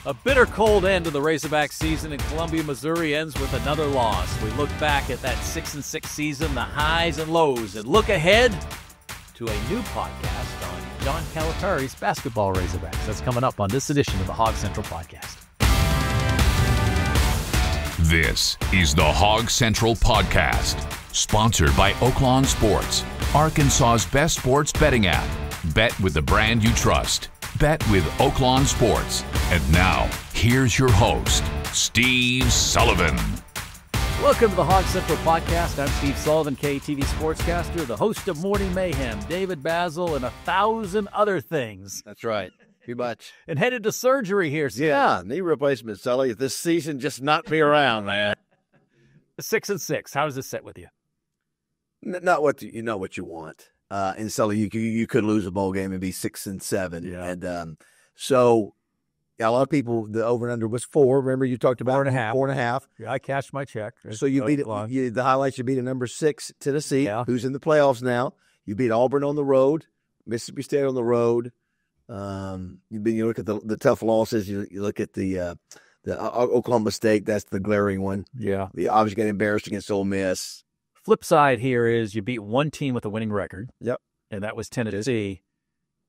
A bitter cold end to the Razorback season in Columbia, Missouri ends with another loss. We look back at that 6-6 season, the highs and lows, and look ahead to a new podcast on John Calipari's basketball Razorbacks. That's coming up on this edition of the Hog Central Podcast. This is the Hog Central Podcast, sponsored by Oaklawn Sports, Arkansas's best sports betting app. Bet with the brand you trust. Bet with Oaklawn Sports. And now, here's your host, Steve Sullivan. Welcome to the Hog Central Podcast. I'm Steve Sullivan, KTV Sportscaster, the host of Morning Mayhem, David Basil, and 1,000 other things. That's right. Pretty much. And headed to surgery here. Yeah, knee replacement, Sully. This season just knocked me around, man. 6-6. How does this sit with you? Not what you know what you want. And Sully, you could lose a bowl game and be 6-7. Yeah. And so a lot of people, the over and under was 4. Remember you talked about 4.5. 4.5. Yeah, I cashed my check. So you beat it. The highlights, you beat a number 6 Tennessee, who's in the playoffs now. You beat Auburn on the road, Mississippi State on the road. You look at the tough losses. You look at the Oklahoma State. That's the glaring one. Yeah. You obviously got embarrassed against Ole Miss. Flip side here is you beat one team with a winning record. Yep. And that was Tennessee.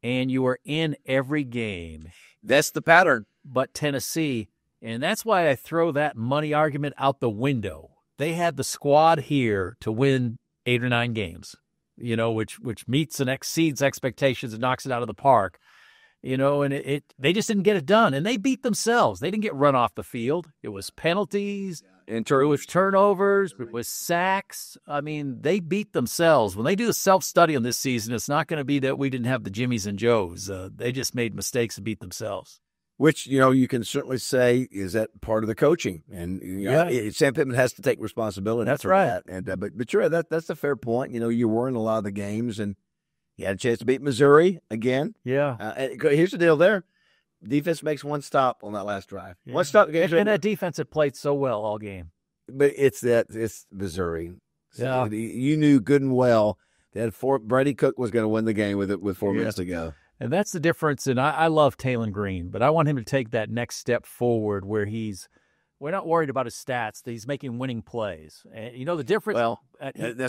And you were in every game. That's the pattern. But Tennessee. And that's why I throw that money argument out the window. They had the squad here to win 8 or 9 games, which meets and exceeds expectations and knocks it out of the park. And they just didn't get it done. And they beat themselves. They didn't get run off the field. It was penalties. And it was turnovers. It was sacks. I mean, they beat themselves. When they do the self-study on this season, it's not going to be that we didn't have the Jimmies and Joes. They just made mistakes and beat themselves. Which, you can certainly say is that part of the coaching. And Sam Pittman has to take responsibility. That's right. That. And but you're right, that's a fair point. You were in a lot of the games, and you had a chance to beat Missouri again. Yeah. Here's the deal there. Defense makes one stop on that last drive. Yeah. One stop. And that defense had played so well all game. But it's Missouri. So yeah. You knew good and well that Brady Cook was going to win the game with 4 minutes to go. And that's the difference. And I love Taylon Green, but I want him to take that next step forward where we're not worried about his stats. He's making winning plays. And the difference. Well,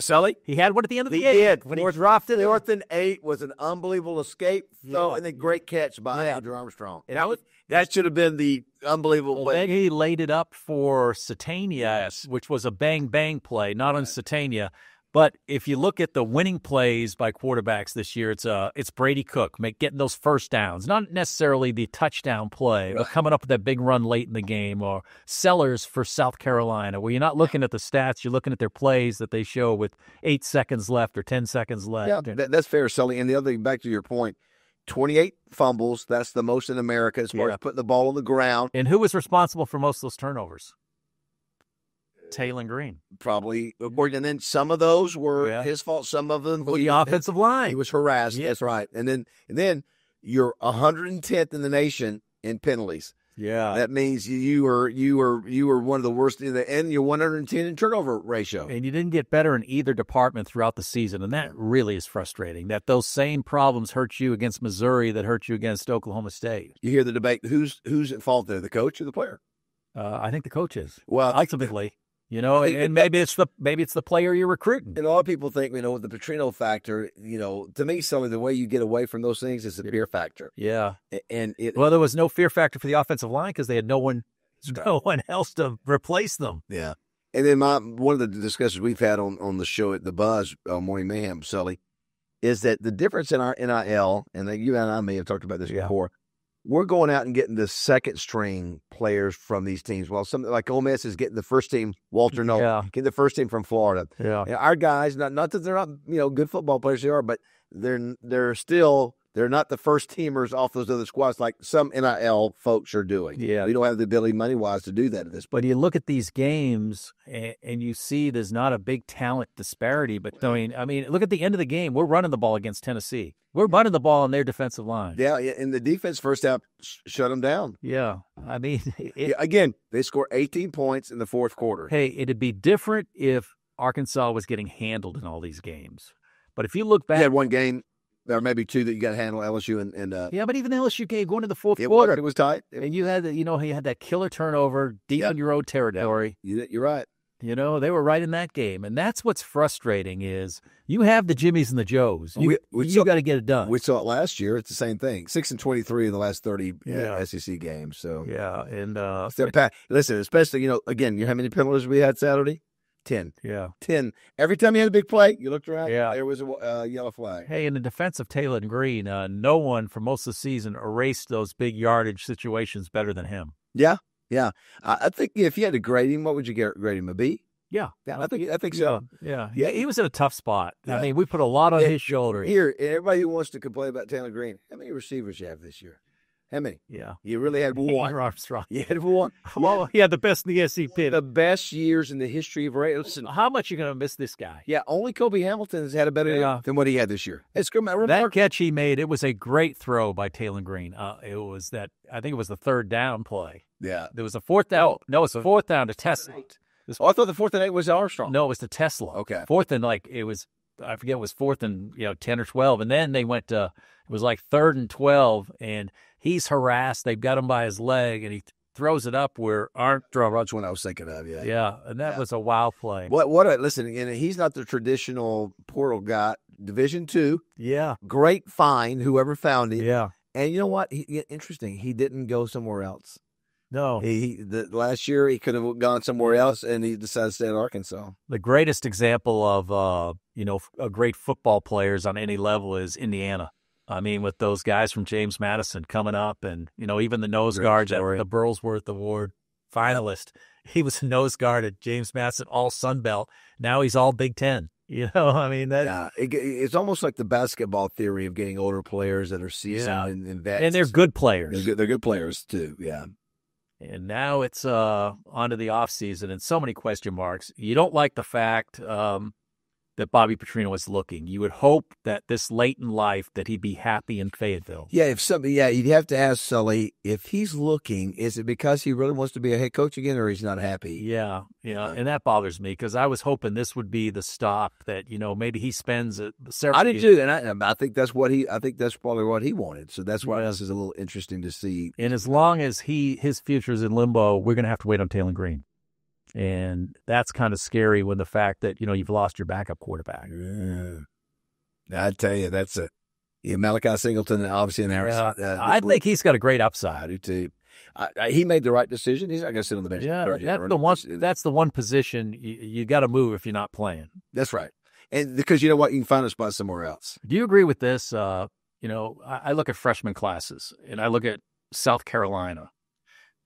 Sully, he had one at the end of the game. He did. When he dropped it, 4th and 8 was an unbelievable escape. And a great catch by Andrew Armstrong. And that should have been the unbelievable play. Then he laid it up for Satania, which was a bang-bang play, not on Satania. But if you look at the winning plays by quarterbacks this year, it's Brady Cook getting those first downs, not necessarily the touchdown play or coming up with that big run late in the game, or Sellers for South Carolina, where you're not looking at the stats, you're looking at their plays that they show with 8 seconds left or 10 seconds left. Yeah, that's fair, Sully. And the other thing, back to your point, 28 fumbles, that's the most in America as far as putting the ball on the ground. And who was responsible for most of those turnovers? Taylon Green. Probably. And then some of those were his fault. Some of them the offensive line. He was harassed. Yeah. That's right. And then you're 110th in the nation in penalties. Yeah. That means you were one of the worst and you're 110 in turnover ratio. And you didn't get better in either department throughout the season, and that really is frustrating. That those same problems hurt you against Missouri that hurt you against Oklahoma State. You hear the debate, who's at fault there, the coach or the player? I think the coach is. Well, ultimately. And maybe it's the player you're recruiting. And a lot of people think, with the Petrino factor, to me, some of the way you get away from those things is the fear factor. Yeah. And there was no fear factor for the offensive line because they had no one else to replace them. Yeah. And then one of the discussions we've had on the show at the Buzz, Morning Mayhem, Sully, is that the difference in our NIL, and you and I may have talked about this before, we're going out and getting the second string players from these teams. Well, something like Ole Miss is getting the first team, Walter Nolan, getting the first team from Florida. Yeah. Our guys, not that they're not good football players, they are, but they're still They're not the first teamers off those other squads like some NIL folks are doing. Yeah. We don't have the ability money-wise to do that at this point. But you look at these games and you see there's not a big talent disparity. But I mean, look at the end of the game. We're running the ball against Tennessee. We're running the ball on their defensive line. Yeah, and the defense first half shut them down. Yeah. I mean. Again, they scored 18 points in the fourth quarter. Hey, it'd be different if Arkansas was getting handled in all these games. But if you look back. They had one game There may be 2 that you got to handle, LSU and Yeah, but even the LSU game going to the fourth it quarter. was tight. And you had, he had that killer turnover deep in your own territory. You're right. They were right in that game. And that's what's frustrating is you have the Jimmies and the Joes. You got to get it done. We saw it last year. It's the same thing. 6-23 in the last 30 SEC games. So yeah, and listen, especially again, how many penalties we had Saturday? 10. Yeah, 10. Every time you had a big play, you looked around. Yeah, there was a yellow flag. Hey, in the defense of Taylor Green, no one for most of the season erased those big yardage situations better than him. Yeah. Yeah, I think if you had to grade him, what would you grade him? A B? Yeah, I think so. Yeah. He was in a tough spot. Yeah. I mean, we put a lot on his shoulder. Here, everybody who wants to complain about Taylor Green, how many receivers you have this year? How many? Yeah, you really had one. Armstrong. You had one. Well, he had the best in the SEC. The best years in the history of radio. Listen, how much are you going to miss this guy? Yeah, only Kobe Hamilton has had a better than what he had this year. It's that catch he made. It was a great throw by Taylor Green. It was that. I think it was the 3rd down play. Yeah, there was a 4th down. No, it's a 4th down to Tesla. I thought the 4th and 8 was Armstrong. No, it was to Tesla. Okay, 4th and it was. I forget. It was 4th and 10 or 12, and then they went to. It was like 3rd and 12, and he's harassed. They've got him by his leg, and he throws it up where Armstrong. That's what I was thinking of. Yeah, yeah, and that was a wow play. Listen, and he's not the traditional portal guy. Division II. Yeah, great find. Whoever found him. Yeah, and you know what? Interesting. He didn't go somewhere else. No, last year he could have gone somewhere else, and he decided to stay in Arkansas. The greatest example of great football players on any level is Indiana. I mean, with those guys from James Madison coming up, and even the nose guard at the Burlsworth Award finalist, he was a nose guard at James Madison, all Sun Belt. Now he's all Big Ten. I mean that. Yeah, it's almost like the basketball theory of getting older players that are seasoned and vets. And they're good players. They're good players too. Yeah. And now it's onto the off season, and so many question marks. You don't like the fact that Bobby Petrino was looking. You would hope that this late in life that he'd be happy in Fayetteville. Yeah, you'd have to ask Sully if he's looking. Is it because he really wants to be a head coach again, or he's not happy? Yeah, and that bothers me because I was hoping this would be the stop that maybe he spends several. I did too, and I think that's what I think that's probably what he wanted. So that's why this is a little interesting to see. And as long as his future is in limbo, we're going to have to wait on Taylor Green. And that's kind of scary when the fact that, you've lost your backup quarterback. Yeah. I tell you, that's Malachi Singleton, obviously, in Harrison. I think he's got a great upside. I do too. He made the right decision. He's not going to sit on the bench. Yeah, that's the one position you got to move if you're not playing. That's right. And because you know what? You can find a spot somewhere else. Do you agree with this? I look at freshman classes, and I look at South Carolina.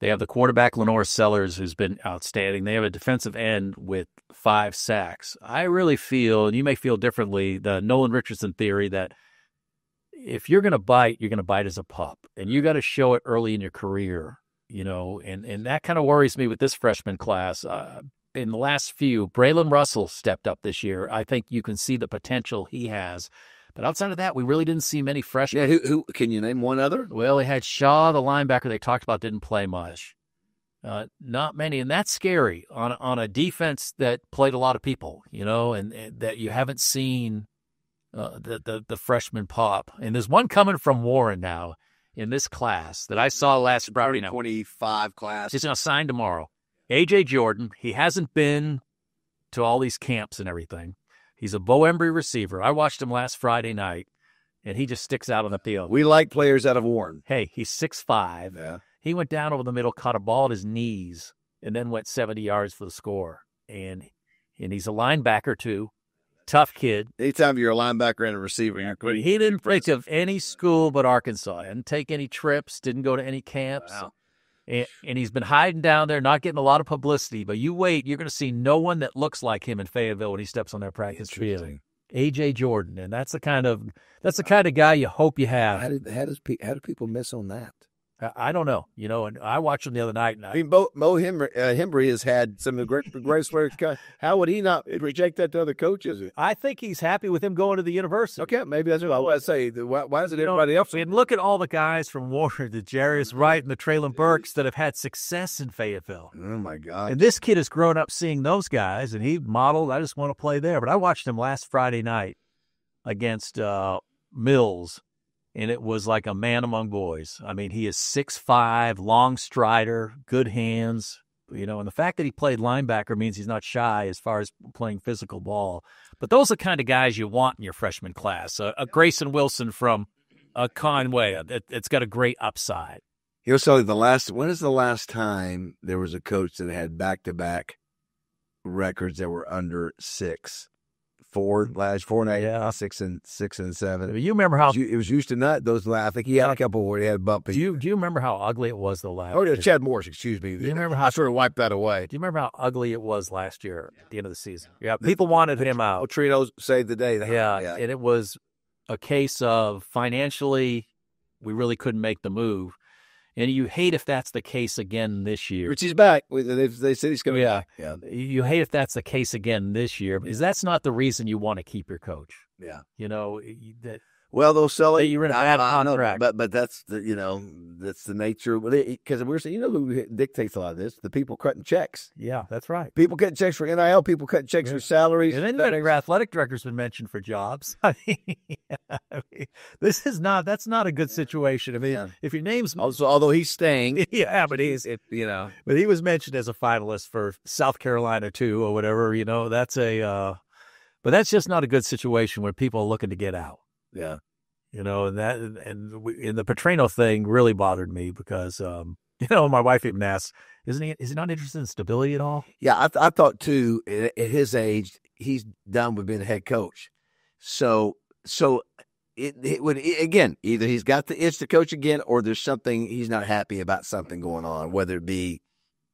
They have the quarterback, Lenore Sellers, who's been outstanding. They have a defensive end with 5 sacks. I really feel, and you may feel differently, the Nolan Richardson theory that if you're going to bite, you're going to bite as a pup. And you got to show it early in your career, and that kind of worries me with this freshman class. In the last few, Braylon Russell stepped up this year. I think you can see the potential he has. But outside of that, we really didn't see many freshmen. Yeah, who can you name one other? Well, they had Shaw, the linebacker they talked about, didn't play much. Not many, and that's scary on a defense that played a lot of people, and that you haven't seen the freshman pop. And there's one coming from Warren now in this class that I saw last Friday. 25 class. He's going to sign tomorrow. A.J. Jordan. He hasn't been to all these camps and everything. He's a Bo Embry receiver. I watched him last Friday night, and he just sticks out on the field. We like players out of Warren. Hey, he's 6'5". Yeah. He went down over the middle, caught a ball at his knees, and then went 70 yards for the score. And he's a linebacker, too. Tough kid. Anytime you're a linebacker and a receiver, he didn't think of any school but Arkansas. Didn't take any trips, didn't go to any camps. Wow. And he's been hiding down there, not getting a lot of publicity. But you wait, you're going to see no one that looks like him in Fayetteville when he steps on that practice field. A.J. Jordan, and that's the kind of guy you hope you have. How do people miss on that? I don't know, and I watched him the other night. I mean, Mo Hembry has had some of the greatest players. How would he not reject that to other coaches? I think he's happy with him going to the university. Okay, maybe that's what I want to say. Why is it everybody else? And look at all the guys from Warren, the Jarius Wright and the Traylon Burks that have had success in Fayetteville. Oh, my God. And this kid has grown up seeing those guys, and he modeled, I just want to play there. But I watched him last Friday night against Mills, and it was like a man among boys. I mean, he is 6'5", long strider, good hands, and the fact that he played linebacker means he's not shy as far as playing physical ball. But those are the kind of guys you want in your freshman class. A Grayson Wilson from Conway, it's got a great upside. When is the last time there was a coach that had back-to-back records that were under 6? 4 and 8, Yeah. 6 and 7. You remember how It was Houston Nutt. I think he had a couple where he had bumpy. do you remember how ugly it was the last? Oh, yeah, Chad Morris. Excuse me. Do you remember I sort of wiped that away. Do you remember how ugly it was last year at the end of the season? Yeah, people wanted him out. Trino saved the day. Yeah, and it was a case of financially, we really couldn't make the move. And you hate if that's the case again this year. Richie's back. They said he's coming back. Yeah. You hate if that's the case again this year, because that's not the reason you want to keep your coach. Yeah. Well, they'll sell it. You're in a bad contract. But that's that's the nature. Because we're saying, who dictates a lot of this? The people cutting checks. Yeah, that's right. People cutting checks for NIL. People cutting checks for salaries. And then your athletic director's been mentioned for jobs. That's not a good situation. I mean, if your name's also, although he's staying, yeah, but but he was mentioned as a finalist for South Carolina too, or whatever. That's but that's just not a good situation where people are looking to get out. Yeah. And the Petrino thing really bothered me because, my wife even asked, is he not interested in stability at all? Yeah, I thought too, at his age, he's done with being a head coach. So it would, again, either he's got the itch to coach again, or there's something, he's not happy about something going on, whether it be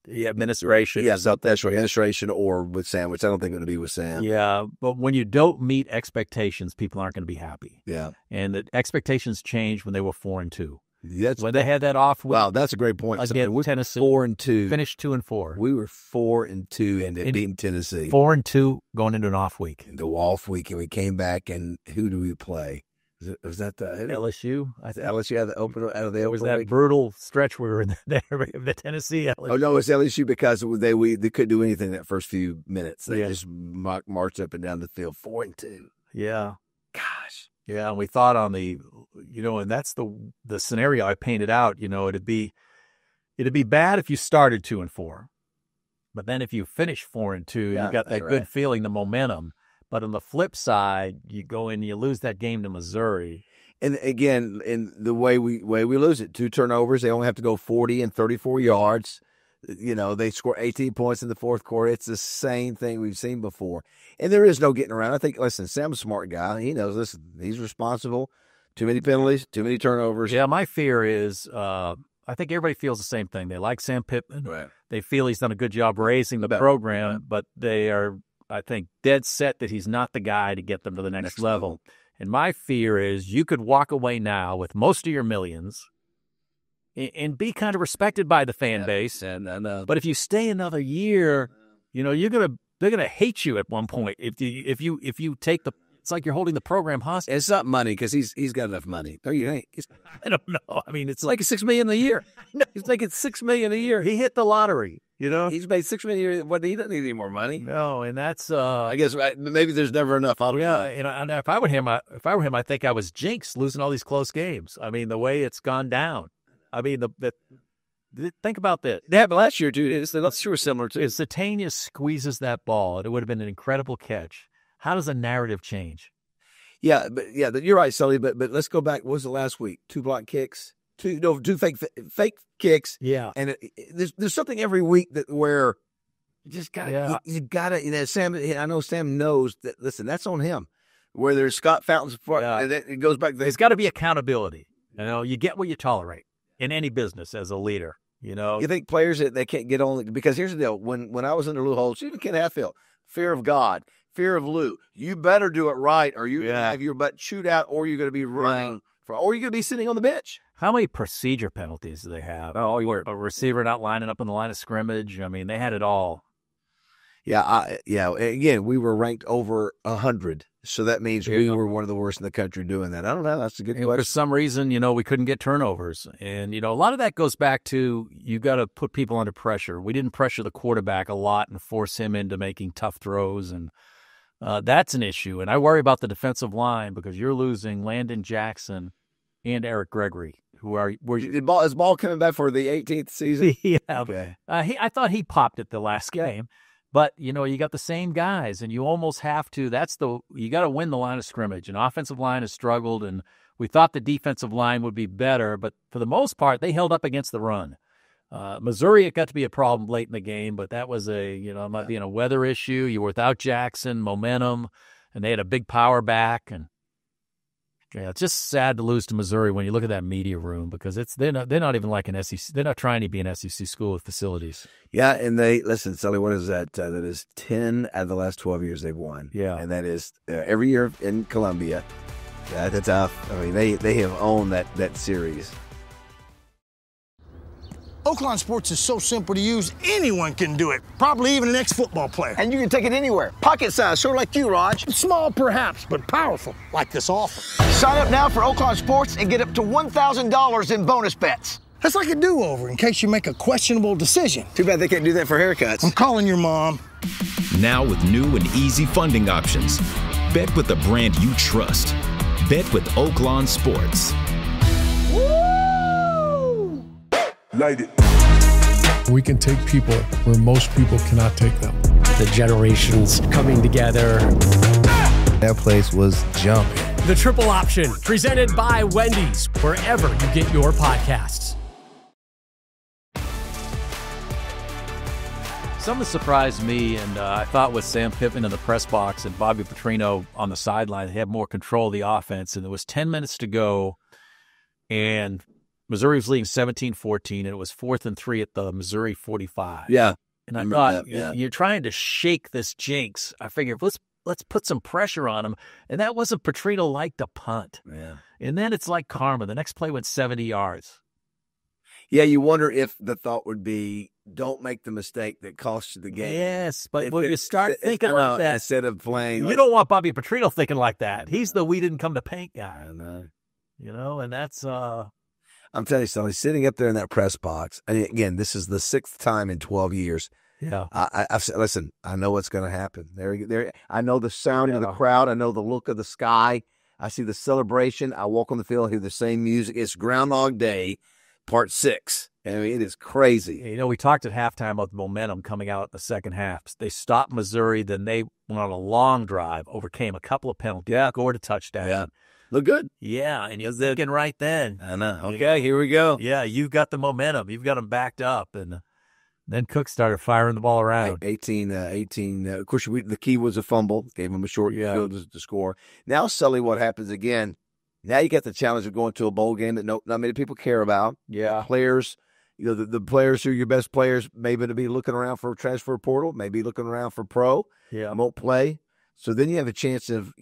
the administration. Yeah, that's right, administration or with Sam, which I don't think it's going to be with Sam. Yeah, but when you don't meet expectations, people aren't going to be happy. Yeah. And the expectations changed when they were 4-2. That's when they had that off week. Wow, that's a great point. Again, we're Tennessee 4-2. Finished 2-4. We were 4-2 and they beat Tennessee. 4-2 going into an off week. The off week, and we came back, and who do we play? Was that the LSU? I think LSU had the open out of the open. Was that week? Brutal stretch we were in there, the Tennessee LSU. Oh no, it's LSU because they couldn't do anything that first few minutes. They just marched up and down the field 4-2. Yeah, gosh. Yeah, and we thought on the, and that's the scenario I painted out. It'd be bad if you started 2-4, but then if you finish 4-2, you got that good feeling, the momentum. But on the flip side, you go in, you lose that game to Missouri. And again, in the way we lose it, 2 turnovers, they only have to go 40 and 34 yards. They score 18 points in the fourth quarter. It's the same thing we've seen before. And there is no getting around. I think, listen, Sam's a smart guy. He knows, listen, he's responsible. Too many penalties, too many turnovers. Yeah, my fear is, I think everybody feels the same thing. They like Sam Pittman. Right. They feel he's done a good job raising the program, but they are, I think, dead set that he's not the guy to get them to the next level. And my fear is you could walk away now with most of your millions and be kind of respected by the fan base. But if you stay another year, they're gonna hate you at one point. If you take it's like you're holding the program hostage. It's not money because he's got enough money. No, you ain't. I don't know. I mean, it's like $6 million a year. No, he's making $6 million a year. He hit the lottery. He's made $6 million a year. What, he doesn't need any more money. No, and that's I guess maybe there's never enough. And if I were him, I think I was jinxed losing all these close games. I mean, the way it's gone down. I mean, think about this. It happened last year, too. Last year was similar, too. If Satania squeezes that ball, it would have been an incredible catch. How does the narrative change? Yeah, but you're right, Sully. But let's go back. What was the last week? 2 block kicks, two fake kicks. Yeah, and there's something every week where you just gotta you gotta. Sam, I know Sam knows that. Listen, that's on him. Where there's Scott Fountain's part, and it goes back. There's got to be accountability. You get what you tolerate in any business as a leader. You think players that they can't get on because here's the deal. When I was under Lou Holtz, even Ken Hatfield, fear of God. Fear of Lou. You better do it right, or you have your butt chewed out, or you're going to be running, or you're going to be sitting on the bench. How many procedure penalties do they have? Oh, you were a receiver not lining up in the line of scrimmage. I mean, they had it all. Yeah, Again, we were ranked over 100, so that means we were one of the worst in the country doing that. I don't know. That's a good question. For some reason, we couldn't get turnovers, and a lot of that goes back to you got to put people under pressure. We didn't pressure the quarterback a lot and force him into making tough throws and. That's an issue. And I worry about the defensive line because you're losing Landon Jackson and Eric Gregory, Is Ball coming back for the 18th season? yeah. Okay. I thought he popped it the last game. But, you got the same guys, and you almost have to. You got to win the line of scrimmage. And offensive line has struggled, and we thought the defensive line would be better. But for the most part, they held up against the run. Missouri, it got to be a problem late in the game, but that was might be a weather issue. You were without Jackson, momentum, and they had a big power back. And it's just sad to lose to Missouri when you look at that media room because they're not even like an SEC. They're not trying to be an SEC school with facilities. Yeah, and listen, Sully, what is that? That is 10 out of the last 12 years they've won. Yeah, and that is every year in Columbia. That's tough. I mean, they have owned that series. Oaklawn Sports is so simple to use, anyone can do it. Probably even an ex-football player. And you can take it anywhere. Pocket size, sort of like you, Raj. Small perhaps, but powerful, like this offer. Sign up now for Oaklawn Sports and get up to $1,000 in bonus bets. That's like a do-over in case you make a questionable decision. Too bad they can't do that for haircuts. I'm calling your mom. Now with new and easy funding options. Bet with the brand you trust. Bet with Oaklawn Sports. Light it. We can take people where most people cannot take them. The generations coming together. That place was jumping. The Triple Option, presented by Wendy's, wherever you get your podcasts. Something surprised me, and I thought with Sam Pittman in the press box and Bobby Petrino on the sideline, they had more control of the offense, and there was 10 minutes to go, and Missouri was leading 17-14, and it was 4th and 3 at the Missouri 45. Yeah. And I thought, you're trying to shake this jinx. I figured, let's put some pressure on him. And that wasn't Petrino like to punt. Yeah. And then it's like karma. The next play went 70 yards. Yeah, you wonder if the thought would be, don't make the mistake that costs you the game. Yes, but when you start thinking like that, instead of playing. You don't want Bobby Petrino thinking like that. He's the we didn't come to paint guy. I know. And that's... I'm telling you, Sully, sitting up there in that press box, and again, this is the 6th time in 12 years. Yeah. I've said, listen, I know what's going to happen. There. I know the sound of the crowd. I know the look of the sky. I see the celebration. I walk on the field, hear the same music. It's Groundhog Day, part 6. I mean, it is crazy. We talked at halftime about the momentum coming out in the second half. They stopped Missouri, then they went on a long drive, overcame a couple of penalties, scored a touchdown. Yeah. Look good. Yeah, and you're thinking right then. I know. Okay, here we go. Yeah, you've got the momentum. You've got them backed up. And then Cook started firing the ball around. 18. Of course, the key was a fumble. Gave him a short field to score. Now, Sully, what happens again? Now you got the challenge of going to a bowl game that not many people care about. Yeah. Players, the players who are your best players, maybe to be looking around for a transfer portal, maybe looking around for pro. Yeah. Won't play. So then you have a chance of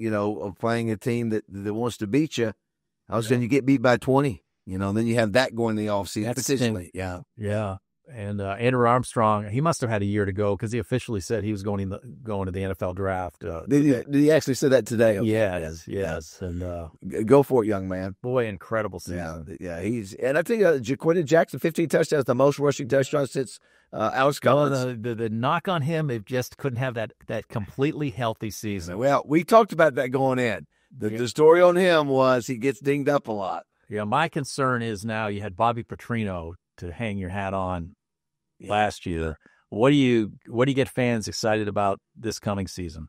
playing a team that wants to beat you. All of a sudden you get beat by 20, then you have that going in the offseason. Potentially. Yeah. Yeah. And Andrew Armstrong, he must have had a year to go because he officially said he was going to the NFL draft. Did he actually say that today? Yes. And go for it, young man. Boy, incredible season. Yeah. And I think Jaquinton Jackson, 15 touchdowns, the most rushing touchdowns since Alex Collins. The knock on him, it just couldn't have that completely healthy season. Well, we talked about that going in. The story on him was he gets dinged up a lot. Yeah, my concern is now you had Bobby Petrino to hang your hat on last year. What do you get fans excited about this coming season?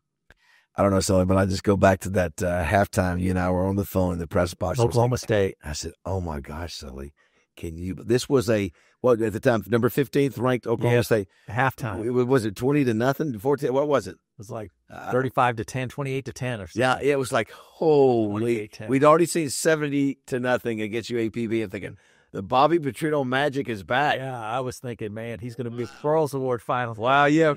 I don't know, Sully, but I just go back to that halftime. You and I were on the phone in the press box. Oklahoma State. I said, oh, my gosh, Sully, can you – this was at the time, number 15th ranked Oklahoma State. Halftime. Was it 20-0, 14? What was it? It was like 35-10, 28-10 or something. Yeah, it was like, holy. We'd already seen 70-0 against UAPB. I'm thinking, the Bobby Petrino magic is back. Yeah, I was thinking, man, he's going to be a Squirrels Award finalist. Wow, yeah.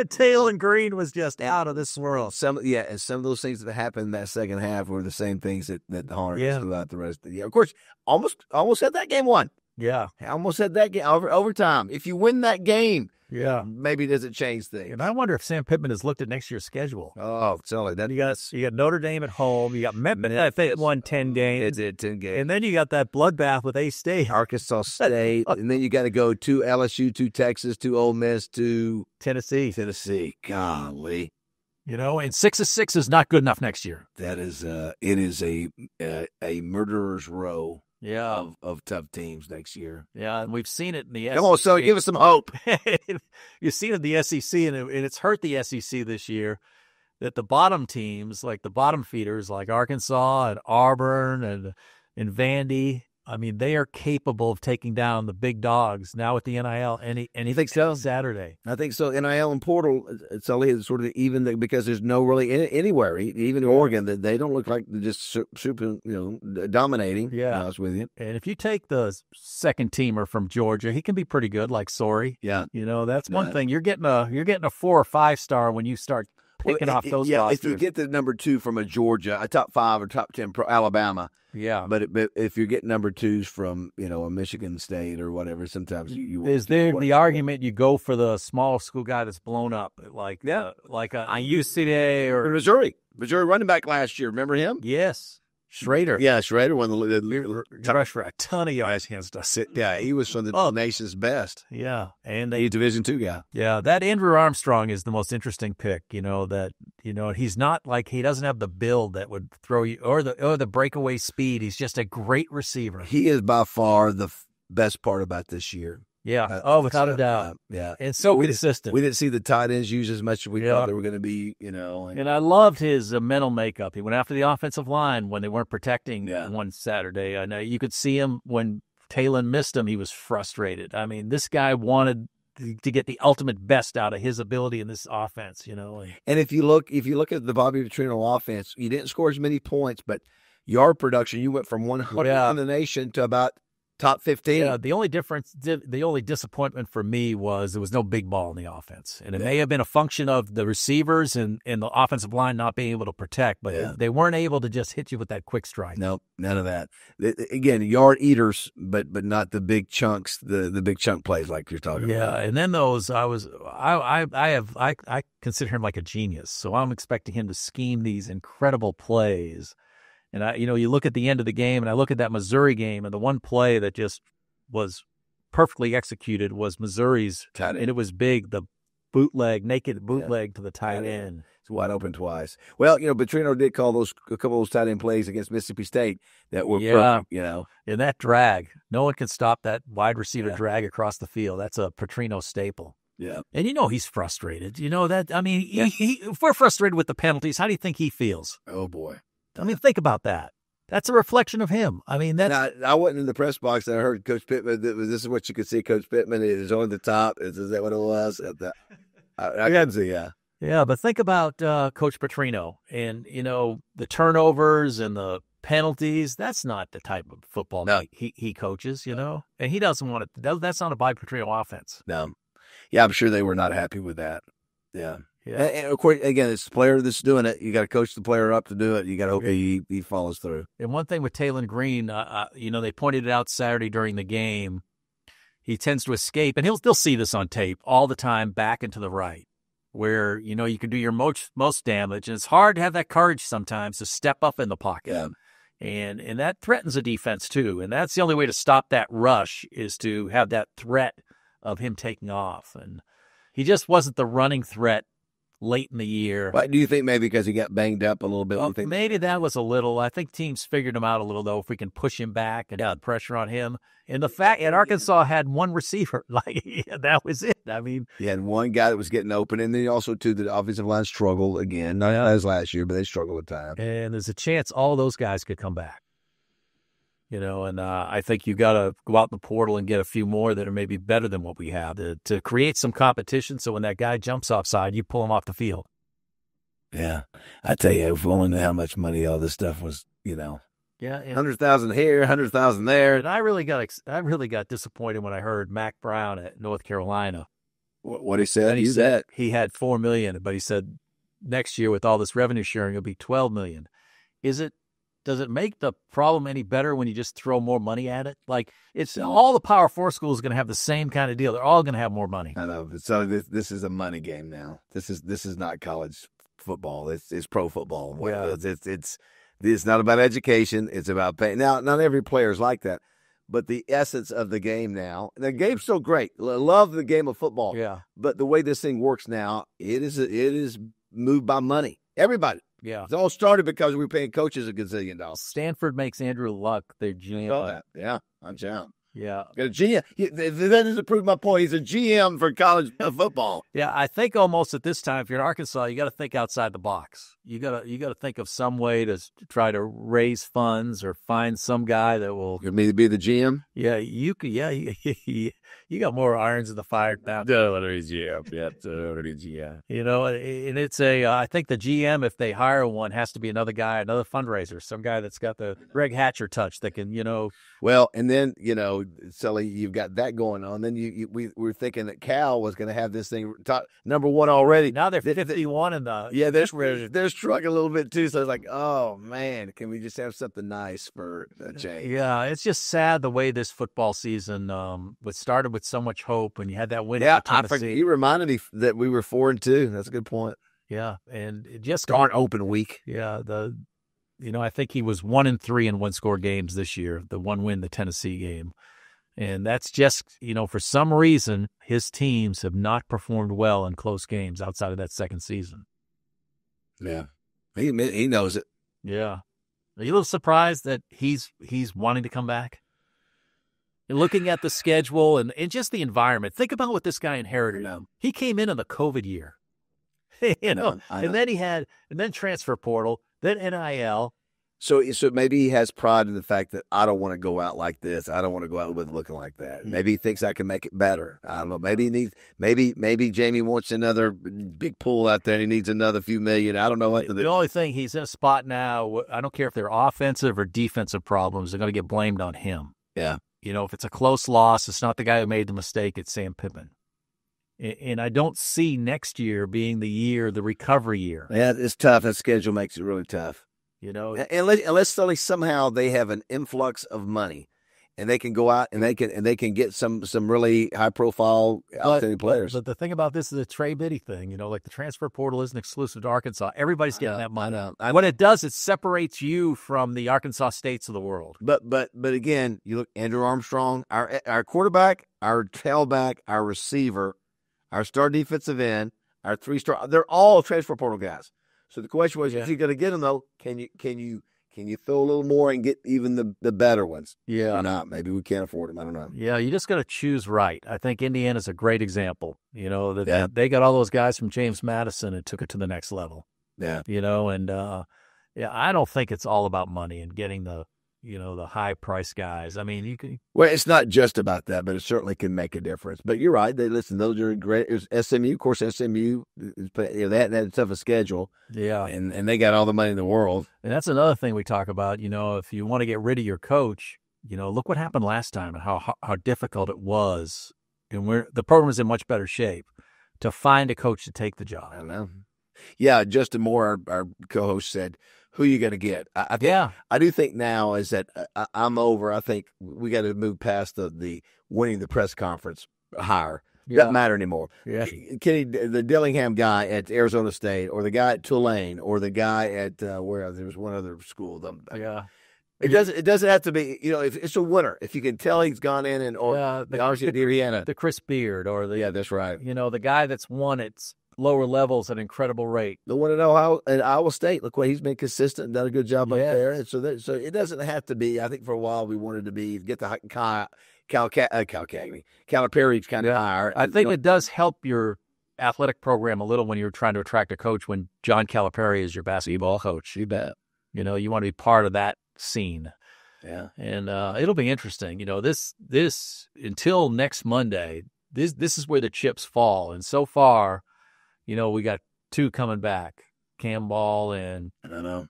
Taylor Green was just out of this world. And some of those things that happened in that second half were the same things that the Hornets throughout the rest of the year. Of course, almost had that game won. Yeah. Almost had that game overtime. If you win that game, maybe does it change things. And I wonder if Sam Pittman has looked at next year's schedule. Oh, Sully, you got Notre Dame at home. You got Memphis. I think won 10 games. It did 10 games. And then you got that bloodbath with A-State. Arkansas State. And then you got to go to LSU, to Texas, to Ole Miss, to Tennessee. Golly. And 6-6 is not good enough next year. That is, it is a murderer's row. Yeah, of tough teams next year. Yeah, and we've seen it in the SEC. Come on, so give us some hope. You've seen it in the SEC, and it's hurt the SEC this year that the bottom teams, like the bottom feeders, like Arkansas and Auburn and Vandy, I mean, they are capable of taking down the big dogs now with the NIL. You think so? Saturday. I think so. NIL and portal, it's only sort of even because there's no really anywhere, even in Oregon, that they don't look like they're just super, dominating. Yeah, to be honest with you. And if you take the second teamer from Georgia, he can be pretty good, like Sorey. Yeah, that's one thing. You're getting a 4 or 5 star when you start picking off those. Yeah, rosters. if you get the number 2 from a Georgia, a top 5 or top 10 Alabama. Yeah, but if you get number 2s from a Michigan State or whatever, sometimes you is there the argument you go for the small school guy that's blown up like a UCLA or Missouri running back last year. Remember him? Yes. Schrader. Yeah, Schrader won the rushed for a ton of yards. Yeah, he was from the nation's best. Yeah, and he's Division II guy. Yeah, that Andrew Armstrong is the most interesting pick. He's not like he doesn't have the build that would throw you or the breakaway speed. He's just a great receiver. He is by far the best part about this year. Yeah. Without a doubt. Yeah. And so consistent. We didn't see the tight ends used as much as we thought they were going to be, And I loved his mental makeup. He went after the offensive line when they weren't protecting one Saturday. I know you could see him when Talon missed him. He was frustrated. I mean, this guy wanted to get the ultimate best out of his ability in this offense, And if you look at the Bobby Petrino offense, you didn't score as many points, but yard production, you went from 100 in the nation to about top 15. Yeah, the only disappointment for me was there was no big ball in the offense. And it may have been a function of the receivers and the offensive line not being able to protect, but they weren't able to just hit you with that quick strike. No, none of that. Again, yard eaters, but not the big chunks, the big chunk plays like you're talking about. Yeah, and then those, I consider him like a genius. So I'm expecting him to scheme these incredible plays. And you look at the end of the game, and I look at that Missouri game, and the one play that just was perfectly executed was Missouri's, and it was big, the naked bootleg to the tight end. It's wide open twice. Well, Petrino did call a couple of those tight end plays against Mississippi State that were perfect, And that drag, no one can stop that wide receiver drag across the field. That's a Petrino staple. Yeah. And he's frustrated. If we're frustrated with the penalties, how do you think he feels? Oh, boy. I mean, think about that. That's a reflection of him. I mean, I wasn't in the press box. And I heard Coach Pittman. This is what you could see. Coach Pittman is on the top. Is that what it was? I can see. Yeah. Yeah, but think about Coach Petrino and the turnovers and the penalties. That's not the type of football he coaches. And he doesn't want it. That's not a Bobby Petrino offense. No. Yeah, I'm sure they were not happy with that. Yeah. Yeah. And of course, again, it's the player that's doing it. You got to coach the player up to do it. You got to hope he follows through. And one thing with Talon Green, they pointed it out Saturday during the game. He tends to escape, and they'll see this on tape all the time, back and to the right, where you can do your most damage, and it's hard to have that courage sometimes to step up in the pocket. Yeah. And that threatens a defense too. And that's the only way to stop that rush is to have that threat of him taking off. And he just wasn't the running threat late in the year. But do you think maybe because he got banged up a little bit? Well, maybe that was a little. I think teams figured him out a little, though, if we can push him back and put pressure on him. And the fact that Arkansas had one receiver, that was it. I mean, he had one guy that was getting open, and then also, too, the offensive line struggled again. Not as last year, but they struggled at times. And there's a chance all of those guys could come back. And I think you got to go out in the portal and get a few more that are maybe better than what we have to create some competition. So when that guy jumps offside, you pull him off the field. Yeah. I tell you, if we only knew how much money all this stuff was, Yeah. 100,000 here, 100,000 there. And I really got disappointed when I heard Mac Brown at North Carolina. What he said? He had $4 million, but he said next year with all this revenue sharing, it'll be $12 million. Does it make the problem any better when you just throw more money at it? Like, it's all the Power 4 schools going to have the same kind of deal. They're all going to have more money. I know. So this is a money game now. This is not college football. It's pro football. Yeah. It's not about education. It's about paying. Now, not every player is like that, but the essence of the game now. The game's still great. Love the game of football. Yeah. But the way this thing works now, it is moved by money. Everybody. Yeah. It all started because we were paying coaches $1 gazillion. Stanford makes Andrew Luck their GM. Oh, that. Yeah, I'm down. Yeah. Got a GM. That doesn't prove my point. He's a GM for college football. Yeah, I think almost at this time, if you're in Arkansas, you got to think outside the box. You got to think of some way to try to raise funds or find some guy that will. You want me to be the GM? Yeah, you could. Yeah, you got more irons in the fire now. Yeah. You know, and it's I think the GM, if they hire one, has to be another guy, another fundraiser, some guy that's got the Greg Hatcher touch that can, Well, and then, Sully, you've got that going on. Then we were thinking that Cal was going to have this thing number one already. Now they're 51 in the. Yeah, they're struggling a little bit too. So it's like, oh man, can we just have something nice for a change? Yeah, it's just sad the way this football season was started with so much hope, and you had that win. Yeah, at Tennessee. You reminded me that we were 4-2. That's a good point. Yeah, and it just darn open week. Yeah, I think he was 1-3 in one-score games this year. The one win, the Tennessee game, and that's just for some reason his teams have not performed well in close games outside of that second season. Yeah, he knows it. Yeah, are you a little surprised that he's wanting to come back? Looking at the schedule and just the environment, think about what this guy inherited. He came in the COVID year, and then transfer portal, then NIL. So maybe he has pride in the fact that I don't want to go out like this. I don't want to go out with looking like that. Maybe he thinks I can make it better. I don't know. Maybe Jamie wants another big pool out there and he needs another few million. I don't know what. The only thing, he's in a spot now, I don't care if they're offensive or defensive problems, they're going to get blamed on him. Yeah. If it's a close loss, it's not the guy who made the mistake, it's Sam Pittman. And I don't see next year being the recovery year. Yeah, it's tough. That schedule makes it really tough. Unless somehow they have an influx of money, and they can go out and they can get some really high profile outstanding players. But the thing about this is the Trey Biddy thing. Like the transfer portal isn't exclusive to Arkansas. Everybody's getting that money. What it does, it separates you from the Arkansas States of the world. But again, you look Andrew Armstrong, our quarterback, our tailback, our receiver, our star defensive end, our 3-star. They're all transfer portal guys. So the question was, if you're going to get them though, can you throw a little more and get even the better ones? Yeah. Or not? Maybe we can't afford them. I don't know. Yeah, you just got to choose right. I think Indiana's a great example. They got all those guys from James Madison and took it to the next level. Yeah. I don't think it's all about money and getting the high price guys. I mean, you can. Well, it's not just about that, but it certainly can make a difference. But you're right. Those are great. SMU, of course, SMU, they had a tough schedule. Yeah. And they got all the money in the world. And that's another thing we talk about. If you want to get rid of your coach, look what happened last time and how difficult it was. And the program is in much better shape to find a coach to take the job. I don't know. Yeah, Justin Moore, our co-host, said, who you going to get? I do think now is that I'm over. I think we got to move past the winning the press conference hire. Doesn't matter anymore. Yeah. Kenny, the Dillingham guy at Arizona State, or the guy at Tulane, or the guy at there was one other school. Yeah. It doesn't have to be. If it's a winner, if you can tell he's gone in and the Chris Beard or that's right. The guy that's won at lower levels at an incredible rate. The one at Iowa State. Look what he's been consistent and done a good job up there. And so it doesn't have to be. I think for a while we wanted to get the Calipari's kind of hire. I think it does help your athletic program a little when you're trying to attract a coach when John Calipari is your basketball coach. You bet. You want to be part of that scene. Yeah. And it'll be interesting. This until next Monday, this is where the chips fall. And so far, we got 2 coming back, Cam Ball and I don't know.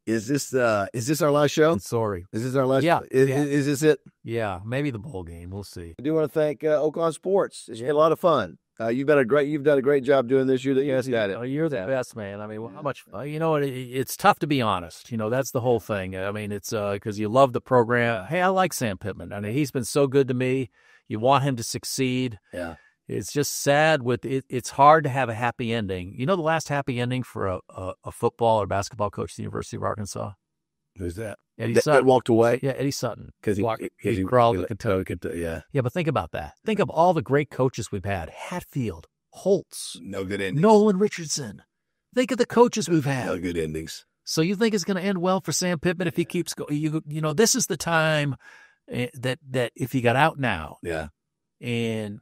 Is this our last show? Sorry. Is this our last? Yeah. Is this it? Yeah, maybe the bowl game. We'll see. I do want to thank Oaklawn Sports. It's been a lot of fun. You've done a great job doing this. You're the best, man. I mean, how much? It's tough to be honest. That's the whole thing. I mean, it's because you love the program. Hey, I like Sam Pittman. I mean, he's been so good to me. You want him to succeed. Yeah. It's just sad with it. It's hard to have a happy ending. The last happy ending for a football or basketball coach at the University of Arkansas? Who's that? Eddie Sutton. That walked away? Yeah, Eddie Sutton. Because he crawled to Kentucky. Yeah. Yeah, but think about that. Think of all the great coaches we've had. Hatfield, Holtz. No good ending. Nolan Richardson. Think of the coaches we've had. Yeah, good endings. So you think it's going to end well for Sam Pittman if he keeps going? You know, this is the time that if he got out now, and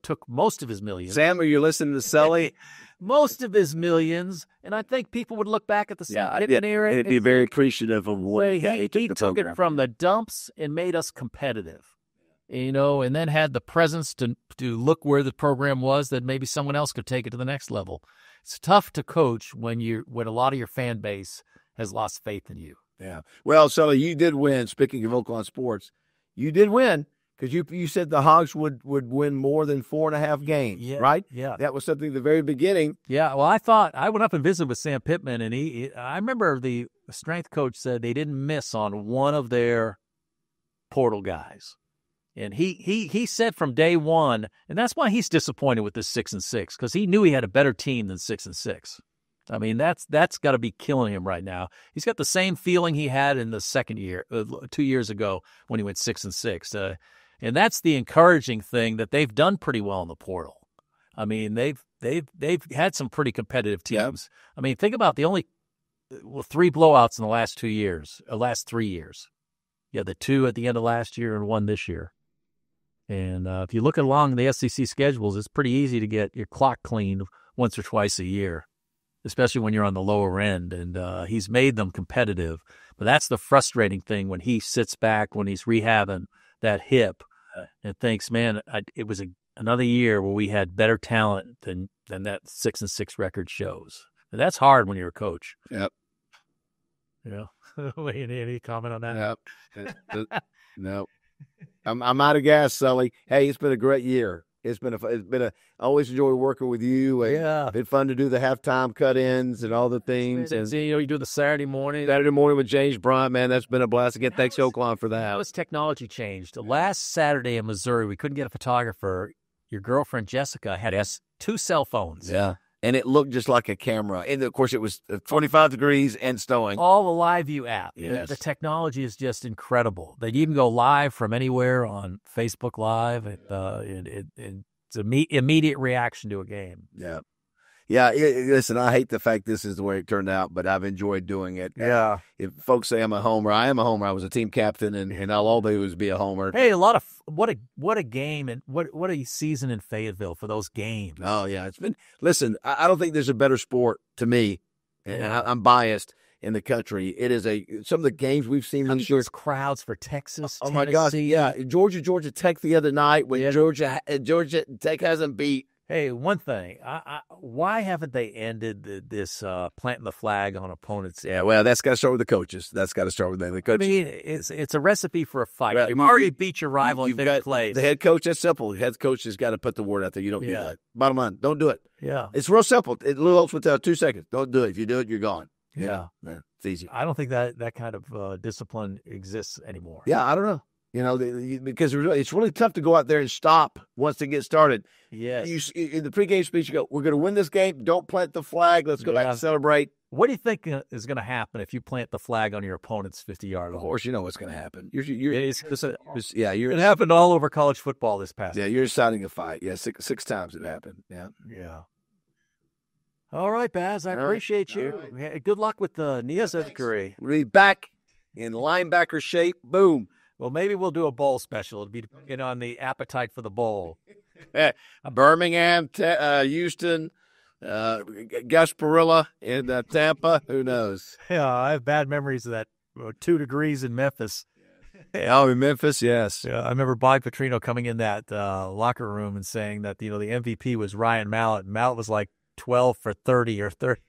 took most of his millions. Sam, are you listening to Sully? Most of his millions, and I think people would look back at the Sam Pittman era. It'd be very appreciative of what he took it from the dumps and made us competitive. And then had the presence to look where the program was that maybe someone else could take it to the next level. It's tough to coach when a lot of your fan base has lost faith in you. Yeah. Well, Sully, you did win. Speaking of Oaklawn sports, you did win because you said the Hogs would win more than 4.5 games, right? Yeah. That was something at the very beginning. Yeah. Well, I went up and visited with Sam Pittman, and I remember the strength coach said they didn't miss on one of their portal guys. And he said from day one, and that's why he's disappointed with this 6-6, because he knew he had a better team than 6-6. I mean, that's got to be killing him right now. He's got the same feeling he had in the second year, 2 years ago when he went 6-6. And that's the encouraging thing, that they've done pretty well in the portal. I mean, they've had some pretty competitive teams. Yep. I mean, think about the only 3 blowouts in the last 3 years. Yeah, the 2 at the end of last year and 1 this year. And if you look along the SEC schedules, it's pretty easy to get your clock cleaned once or twice a year, especially when you're on the lower end. And he's made them competitive. But that's the frustrating thing when he sits back, when he's rehabbing that hip and thinks, man, it was another year where we had better talent than that 6-6 record shows. And that's hard when you're a coach. Yep. Any comment on that? Yep. No. I'm out of gas, Sully. Hey, it's been a great year. It's been I always enjoy working with you. It's been fun to do the halftime cut-ins and all the things. And you do the Saturday morning with James Bryant, man. That's been a blast. Again, thanks, Oaklawn, for that. That was technology changed. Last Saturday in Missouri, we couldn't get a photographer. Your girlfriend Jessica had 2 cell phones. Yeah. And it looked just like a camera. And, of course, it was 25 degrees and snowing. All the Live View app. Yes. The technology is just incredible. They even go live from anywhere on Facebook Live. It's immediate reaction to a game. Yeah. Yeah, listen, I hate the fact this is the way it turned out, but I've enjoyed doing it. Yeah. If folks say I'm a homer, I am a homer. I was a team captain, and all I'll do is be a homer. Hey, what a game, and what a season in Fayetteville for those games. Oh, yeah. It's been, listen, I don't think there's a better sport to me, and I'm biased, in the country. It is some of the games we've seen. I'm sure it's crowds for Texas, Oh, my gosh. Yeah. Georgia Tech the other night when Georgia Tech hasn't beat. Hey, one thing, why haven't they ended this planting the flag on opponents? Yeah, well, that's got to start with the coaches. That's got to start with the coaches. I mean, it's a recipe for a fight. Right. You've already beat your rival in fifth place. The head coach, that's simple. The head coach has got to put the word out there. You don't do that. Bottom line, don't do it. Yeah. It's real simple. It helps with 2 seconds. Don't do it. If you do it, you're gone. Yeah. It's easy. I don't think that kind of discipline exists anymore. Yeah, I don't know. Because it's really tough to go out there and stop once they get started. Yeah. In the pregame speech, you go, we're going to win this game. Don't plant the flag. Let's go back and celebrate. What do you think is going to happen if you plant the flag on your opponent's 50-yard line? Of course, you know what's going to happen. It happened all over college football this past year. You're starting a fight. Yeah, six times it happened. Yeah. Yeah. All right, Baz, I appreciate you. Right. Good luck with the Nia's career. We'll be back in linebacker shape. Boom. Well, maybe we'll do a bowl special. It'll be depending on the appetite for the bowl. Birmingham, Houston, Gus Perilla in Tampa. Who knows? Yeah, I have bad memories of that 2 degrees in Memphis. Oh, in Memphis, yes. Yeah, I remember Bob Petrino coming in that locker room and saying that the MVP was Ryan Mallett. Mallett was like 12 for 30 or 30.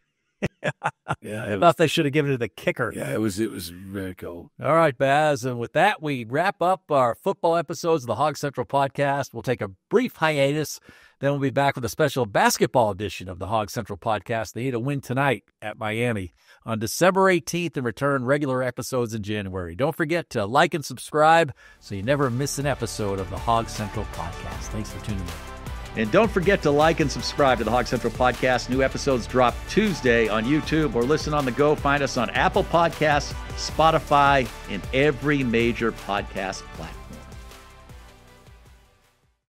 I thought they should have given it to the kicker. Yeah, it was very cool. All right, Baz. And with that, we wrap up our football episodes of the Hog Central podcast. We'll take a brief hiatus. Then we'll be back with a special basketball edition of the Hog Central podcast. They need a win tonight at Miami on December 18th and return regular episodes in January. Don't forget to like and subscribe so you never miss an episode of the Hog Central podcast. Thanks for tuning in. And don't forget to like and subscribe to the Hog Central podcast. New episodes drop Tuesday on YouTube or listen on the go. Find us on Apple Podcasts, Spotify, and every major podcast platform.